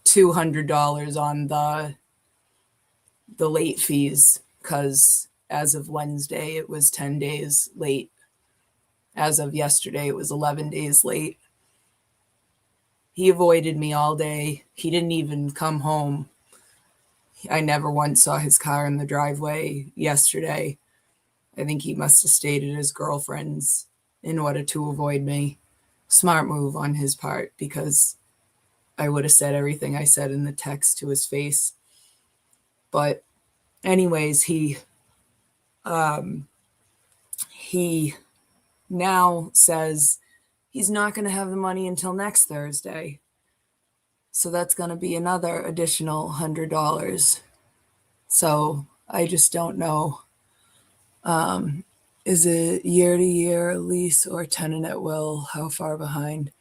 Speaker 2: $200 on the late fees, because as of Wednesday, it was 10 days late. As of yesterday, it was 11 days late. He avoided me all day. He didn't even come home. I never once saw his car in the driveway yesterday. I think he must have stayed at his girlfriend's in order to avoid me. Smart move on his part, because I would have said everything I said in the text to his face. But anyways, he now says he's not going to have the money until next Thursday. So that's going to be another additional $100. So I just don't know. Is it year-to-year lease or tenant at will? How far behind?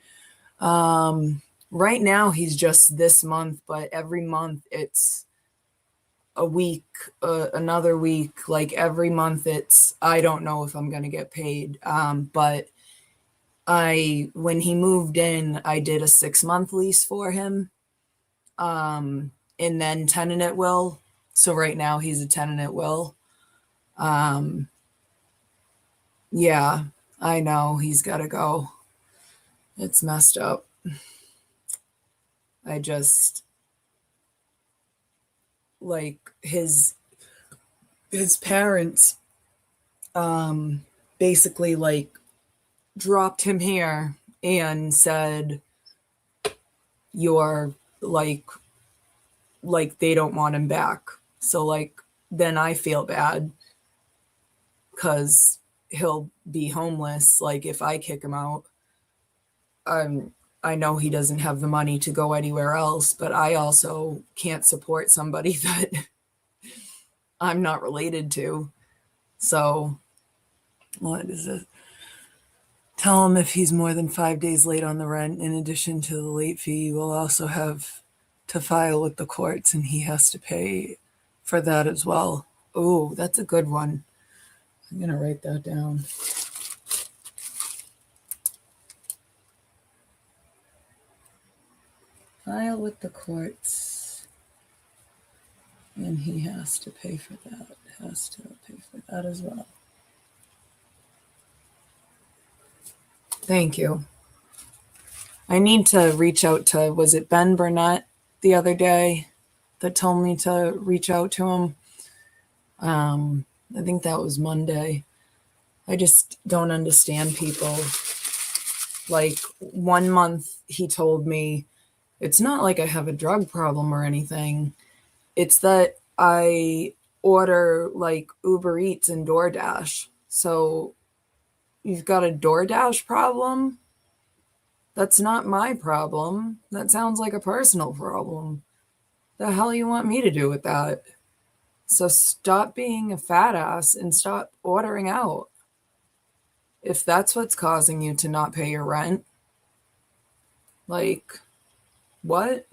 Speaker 2: Right now he's just this month, but every month it's a week, another week. Like every month it's, I don't know if I'm going to get paid. But when he moved in, I did a 6-month lease for him. And then tenant at will. So right now he's a tenant at will. Yeah, I know he's got to go. It's messed up. I just, like, his parents basically like dropped him here and said you're like they don't want him back. So like then I feel bad because he'll be homeless. Like if I kick him out, I know he doesn't have the money to go anywhere else, but I also can't support somebody that I'm not related to. So what is it? Tell him if he's more than 5 days late on the rent, in addition to the late fee, you will also have to file with the courts and he has to pay for that as well. Oh, that's a good one. I'm going to write that down. File with the courts and he has to pay for that. Has to pay for that as well. Thank you. I need to reach out to, was it Ben Burnett the other day that told me to reach out to him? I think that was Monday. I just don't understand people. Like 1 month he told me, it's not like I have a drug problem or anything. It's that I order like Uber Eats and DoorDash. So you've got a DoorDash problem? That's not my problem. That sounds like a personal problem. The hell you want me to do with that? So stop being a fat ass and stop ordering out. If that's what's causing you to not pay your rent, like, what?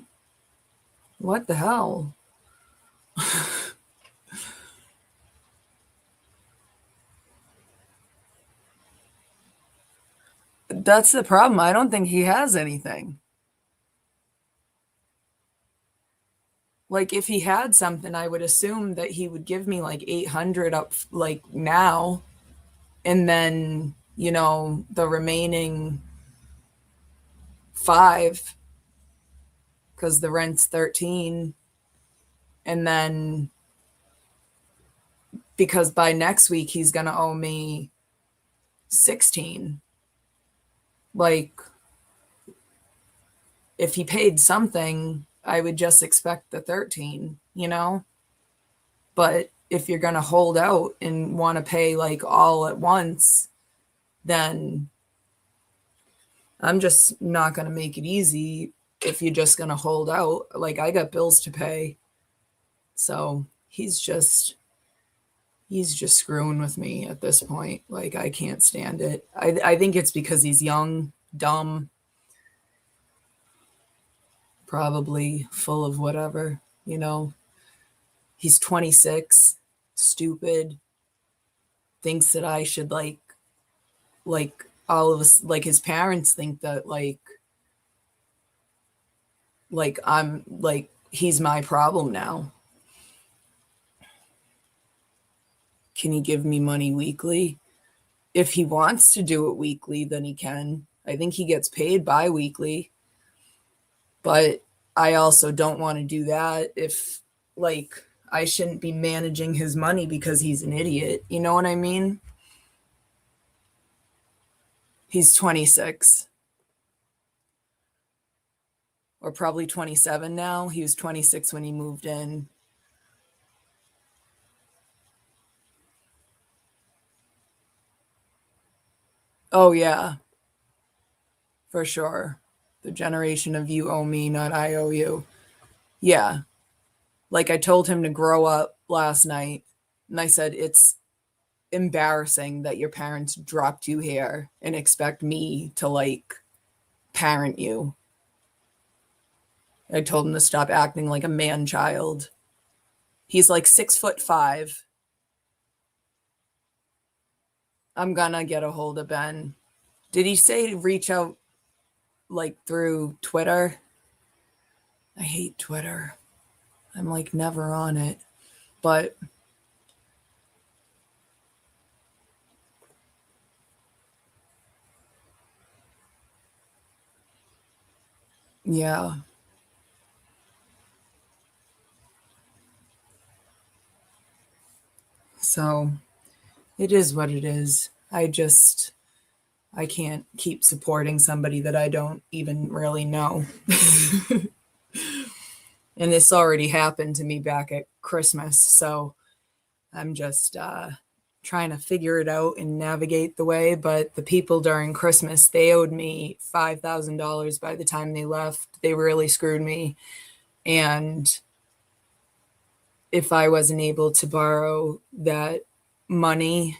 Speaker 2: What the hell? That's the problem. I don't think he has anything. Like if he had something, I would assume that he would give me like 800 up like now. And then, you know, the remaining 5, because the rent's 13. And then because by next week he's going to owe me 16. Like if he paid something, I would just expect the 13, you know? But if you're going to hold out and want to pay like all at once, then I'm just not going to make it easy if you're just going to hold out. Like, I got bills to pay. So he's just screwing with me at this point. Like, I can't stand it. I think it's because he's young, dumb, probably full of whatever, you know. He's 26, stupid, thinks that I should like all of us, like his parents think that like I'm like he's my problem now. Can he give me money weekly? If he wants to do it weekly, then he can. I think he gets paid bi-weekly. But I also don't want to do that if, like, I shouldn't be managing his money because he's an idiot. You know what I mean? He's 26. Or probably 27 now. He was 26 when he moved in. Oh, yeah. For sure. The generation of you owe me, not I owe you. Yeah. Like, I told him to grow up last night, and I said, it's embarrassing that your parents dropped you here and expect me to, like, parent you. I told him to stop acting like a man-child. He's like 6'5". I'm gonna get a hold of Ben. Did he say reach out like through Twitter? I hate Twitter. I'm like never on it. But yeah. So it is what it is. I can't keep supporting somebody that I don't even really know. And this already happened to me back at Christmas. So I'm just trying to figure it out and navigate the way. But the people during Christmas, they owed me $5,000 by the time they left. They really screwed me. And if I wasn't able to borrow that money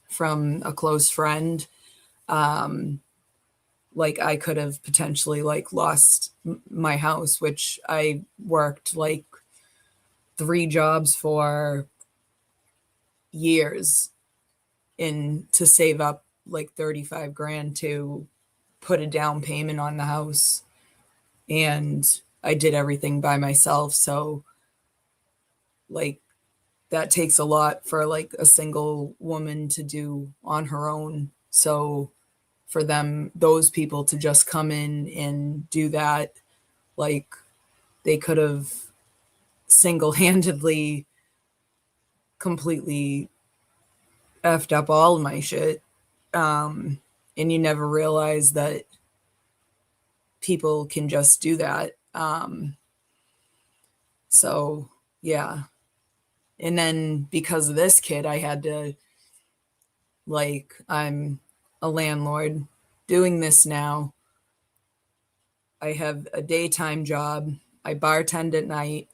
Speaker 2: from a close friend, like I could have potentially like lost my house, which I worked like 3 jobs for years in to save up like 35 grand to put a down payment on the house. And I did everything by myself. So like that takes a lot for like a single woman to do on her own. So for those people to just come in and do that, like they could have single-handedly completely effed up all of my shit. And you never realize that people can just do that. So yeah. And then because of this kid, I had to, like, I'm a landlord doing this now. I have a daytime job. I bartend at night.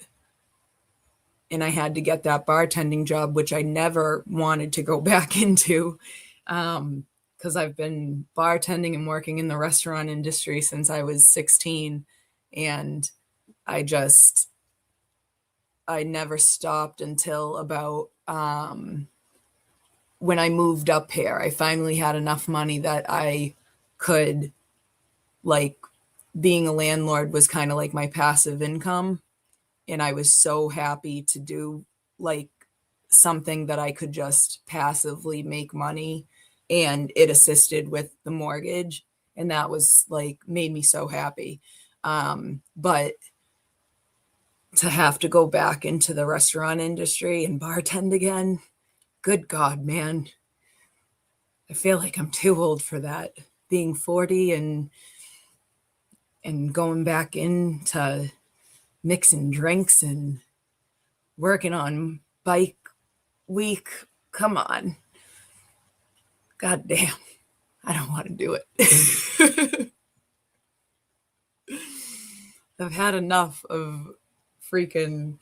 Speaker 2: And I had to get that bartending job, which I never wanted to go back into, because I've been bartending and working in the restaurant industry since I was 16. And I never stopped until about when I moved up here. I finally had enough money that I could, like, being a landlord was kind of like my passive income. And I was so happy to do like something that I could just passively make money, and it assisted with the mortgage. And that was like made me so happy. But to have to go back into the restaurant industry and bartend again, good God, man. I feel like I'm too old for that. Being 40 and going back into mixing drinks and working on bike week. Come on. God damn. I don't want to do it. I've had enough of freaking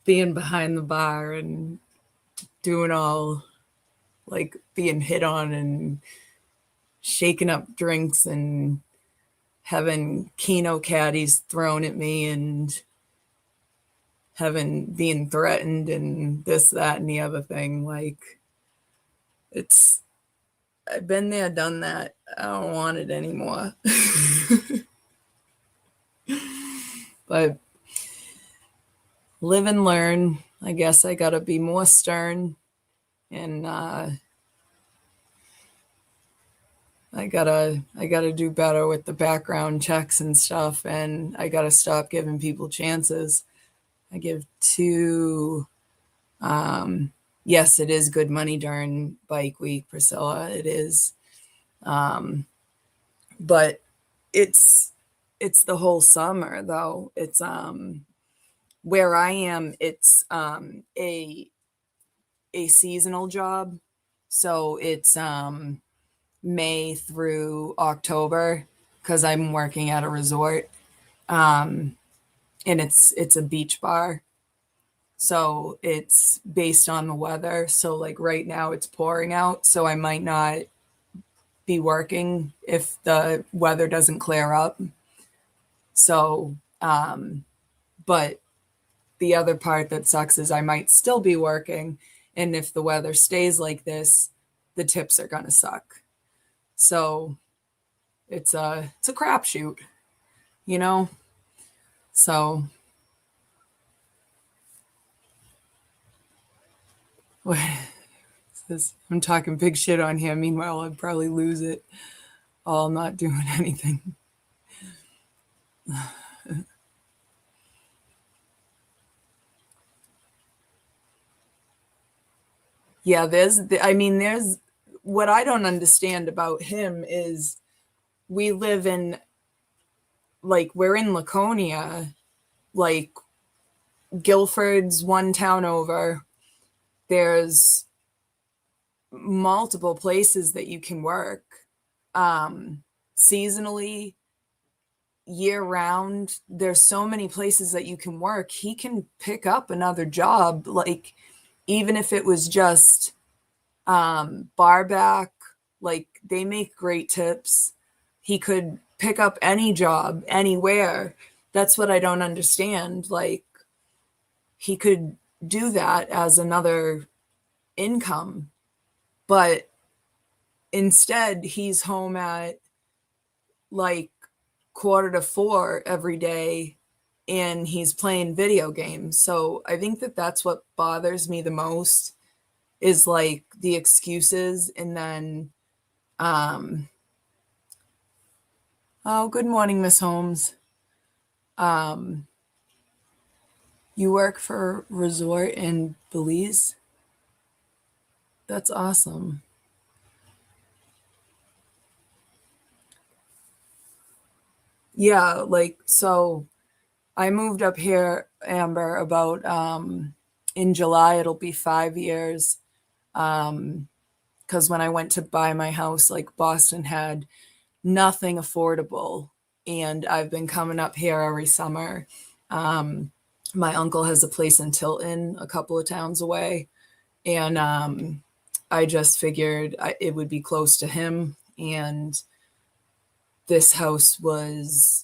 Speaker 2: being behind the bar and doing all like being hit on and shaking up drinks and having Keno caddies thrown at me and being threatened and this, that, and the other thing. Like, I've been there, done that. I don't want it anymore. But live and learn. I guess I gotta be more stern, and I gotta do better with the background checks and stuff, and I gotta stop giving people chances. I give two. Yes, it is good money during bike week, Priscilla. It is, but it's the whole summer though. It's where I am. It's a seasonal job, so it's May through October because I'm working at a resort, and it's a beach bar. So it's based on the weather. So like right now it's pouring out, so I might not be working if the weather doesn't clear up. So, but the other part that sucks is I might still be working, and if the weather stays like this, the tips are gonna suck. So it's a crapshoot, you know? So I'm talking big shit on here. Meanwhile, I'd probably lose it all not doing anything. Yeah, there's what I don't understand about him is we live in, like, we're in Laconia, like Guilford's one town over. There's multiple places that you can work, seasonally, year round. There's so many places that you can work. He can pick up another job, like even if it was just bar back. Like, they make great tips. He could pick up any job anywhere. That's what I don't understand. Like, he could do that as another income, but instead he's home at like 3:45 every day and he's playing video games. So I think that that's what bothers me the most, is like the excuses. And then oh, good morning, Miss Holmes. You work for resort in Belize? That's awesome. Yeah, like, so I moved up here, Amber, about in July it'll be 5 years. Because when I went to buy my house, like, Boston had nothing affordable, and I've been coming up here every summer. My uncle has a place in Tilton, a couple of towns away, and I just figured it would be close to him. And this house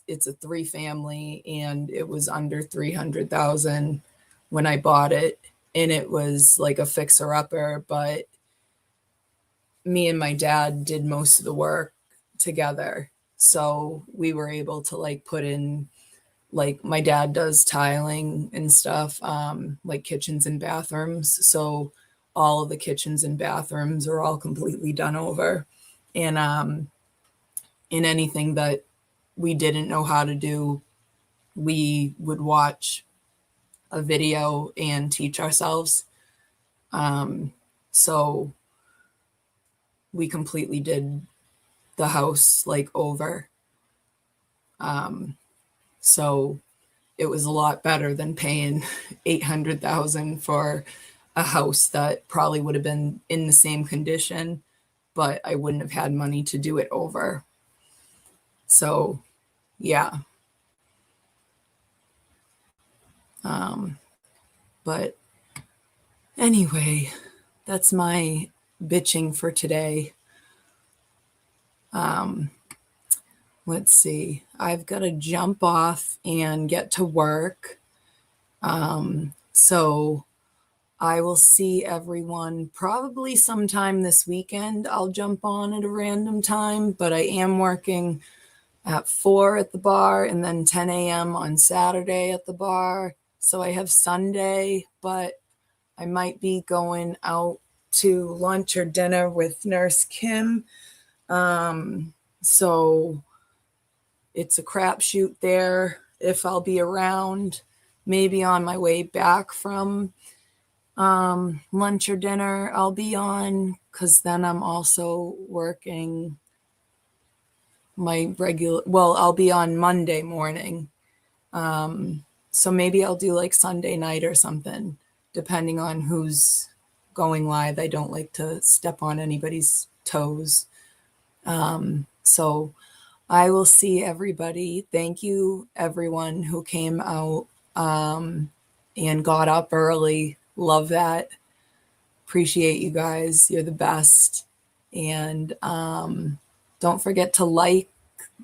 Speaker 2: it's a 3-family, and it was under 300,000 when I bought it, and it was like a fixer upper, but me and my dad did most of the work together. So we were able to like put in, like, my dad does tiling and stuff, like kitchens and bathrooms. So all of the kitchens and bathrooms are all completely done over. And in anything that we didn't know how to do, we would watch a video and teach ourselves. So we completely did the house like over. So it was a lot better than paying 800,000 for a house that probably would have been in the same condition, but I wouldn't have had money to do it over. So, yeah. But anyway, that's my bitching for today. Let's see. I've got to jump off and get to work. So I will see everyone probably sometime this weekend. I'll jump on at a random time, but I am working at 4 at the bar and then 10 a.m. on Saturday at the bar. So I have Sunday, but I might be going out to lunch or dinner with Nurse Kim. So it's a crapshoot there if I'll be around. Maybe on my way back from lunch or dinner, I'll be on, because then I'm also working my regular, well, I'll be on Monday morning. So maybe I'll do like Sunday night or something, depending on who's going live. I don't like to step on anybody's toes. So I will see everybody. Thank you, everyone who came out and got up early. Love that. Appreciate you guys. You're the best. And don't forget to like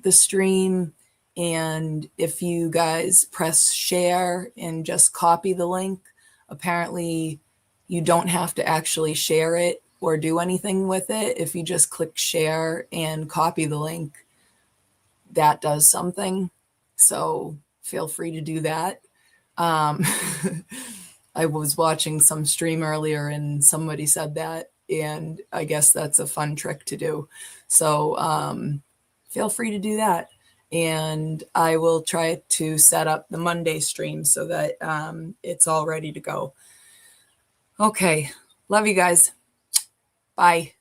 Speaker 2: the stream. And if you guys press share and just copy the link, apparently you don't have to actually share it or do anything with it. If you just click share and copy the link, that does something. So feel free to do that. I was watching some stream earlier and somebody said that, and I guess that's a fun trick to do. So feel free to do that. And I will try to set up the Monday stream so that it's all ready to go. Okay. Love you guys. Bye.